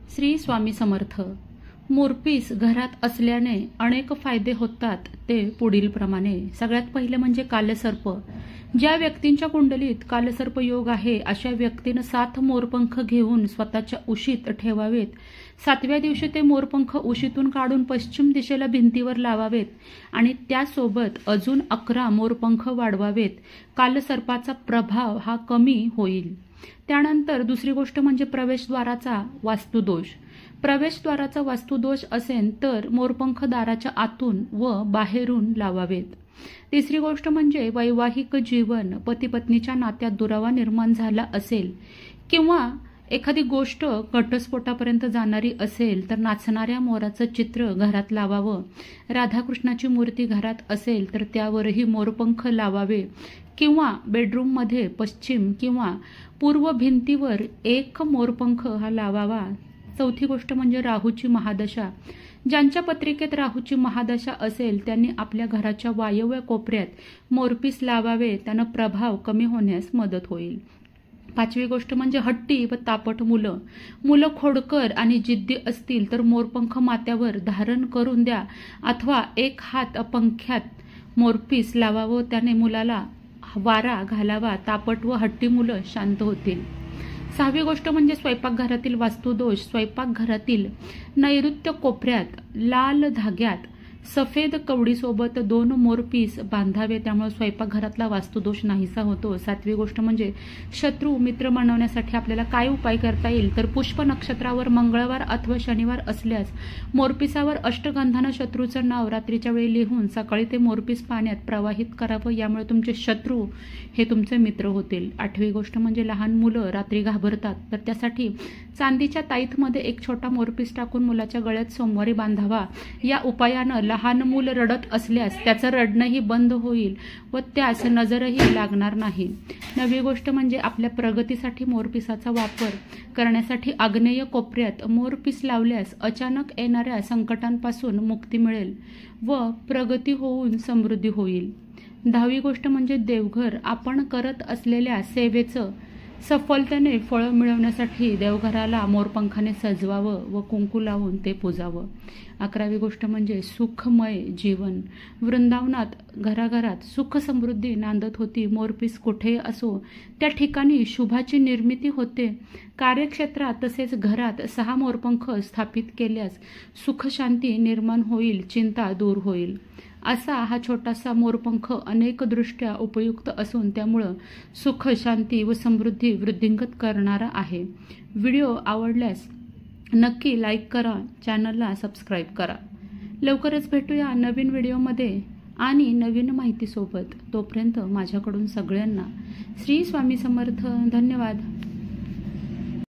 श्री स्वामी समर्थ। मोरपीस घरात असल्याने अनेक फायदे होतात ते पुढील प्रमाणे। सगळ्यात पहिले म्हणजे कालसर्प। ज्या व्यक्तींच्या कुंडलीत कालसर्प योग आहे अशा व्यक्तीने 7 मोरपंख घेऊन स्वतःच्या उशीत ठेवावेत। 7व्या दिवशी ते मोरपंख उशीतून काढून पश्चिम दिशेला भिंतीवर लावावेत आणि त्यासोबत अजून 11 मोरपंख वाढवावेत। कालसर्पाचा प्रभाव हा कमी होईल। त्यानंतर दुसरी गोष्ट म्हणजे प्रवेशद्वाराचा वास्तुदोष। प्रवेशद्वाराचा वास्तुदोष असेल तर मोरपंख दाराच्या आतून व बाहेरून लावावेत। तिसरी गोष्ट म्हणजे वैवाहिक जीवन, पती पत्नीच्या नात्यात दुरावा निर्माण झाला असेल किंवा एखादी गोष्ट घटस्फोटापर्यंत जाणारी असेल तर नाचणाऱ्या मोराचं चित्र घरात लावावं। राधाकृष्णाची मूर्ती घरात असेल तर त्यावरही मोरपंख लावावे किंवा बेडरूममध्ये पश्चिम किंवा पूर्व भिंतीवर 1 मोरपंख हा लावावा। चौथी गोष्ट म्हणजे राहूची महादशा। ज्यांच्या पत्रिकेत राहूची महादशा असेल त्यांनी आपल्या घराच्या वायव्य कोपऱ्यात मोरपीस लावावे, त्यानं प्रभाव कमी होण्यास मदत होईल। 5वी गोष्ट म्हणजे हट्टी व तापट मुलं। मुलं खोडकर आणि जिद्दी असतील तर मोरपंख माथ्यावर धारण करून द्या अथवा 1 हात पंख्यात मोरपीस लावावं, त्याने मुलाला वारा घालावा। तापट व हट्टी मुलं शांत होतील। 6वी गोष्ट म्हणजे स्वयंपाकघरातील वास्तुदोष। स्वयंपाकघरातील नैऋत्य कोपऱ्यात लाल धाग्यात सफेद कवडीसोबत 2 मोरपीस बांधावे, त्यामुळे स्वयंपाकघरातला वास्तुदोष नाहीसा होतो। 7वी गोष्ट म्हणजे शत्रू मित्र बनवण्यासाठी आपल्याला काय उपाय करता येईल तर पुष्प नक्षत्रावर मंगळवार अथवा शनिवार असल्यास मोरपिसावर अष्टगंधानं शत्रूचं नाव रात्रीच्या वेळी लिहून सकाळी ते मोरपीस पाण्यात प्रवाहित करावं, यामुळे तुमचे शत्रू हे तुमचे मित्र होतील। 8वी गोष्ट म्हणजे लहान मुलं रात्री घाबरतात तर त्यासाठी चांदीच्या ताईतमध्ये 1 छोटा मोरपीस टाकून मुलाच्या गळ्यात सोमवारी बांधावा। या उपायानं लहान मूल रडत असल्यास त्याचं रडणंही बंद होईल व त्यास नजरही लागणार नाही। 9वी गोष्ट म्हणजे आपल्या प्रगतीसाठी मोरपिसाचा वापर करण्यासाठी आग्नेय कोपऱ्यात मोरपीस लावल्यास अचानक येणाऱ्या संकटांपासून मुक्ती मिळेल व प्रगती होऊन समृद्धी होईल। 10वी गोष्ट म्हणजे देवघर। आपण करत असलेल्या सेवेचं सफलतेने फळ मिळवण्यासाठी देवघराला मोरपंखाने सजवावं व कुंकू लावून ते पूजावं। 11वी गोष्ट म्हणजे सुखमय जीवन। वृंदावनात घराघरात सुख समृद्धी नांदत होती। मोरपीस कुठे असो त्या ठिकाणी शुभाची निर्मिती होते। कार्यक्षेत्रात तसेच घरात 6 मोरपंख स्थापित केल्यास सुख शांती निर्माण होईल, चिंता दूर होईल। असा हा छोटासा मोरपंख अनेक दृष्ट्या उपयुक्त असून त्यामुळं सुख शांती व समृद्धी वृद्धिंगत करणारा आहे। व्हिडिओ आवडल्यास नक्की लाईक करा, चॅनलला सबस्क्राईब करा। लवकरच भेटूया नवीन व्हिडिओमध्ये आणि नवीन माहितीसोबत। तोपर्यंत माझ्याकडून सगळ्यांना श्री स्वामी समर्थ। धन्यवाद।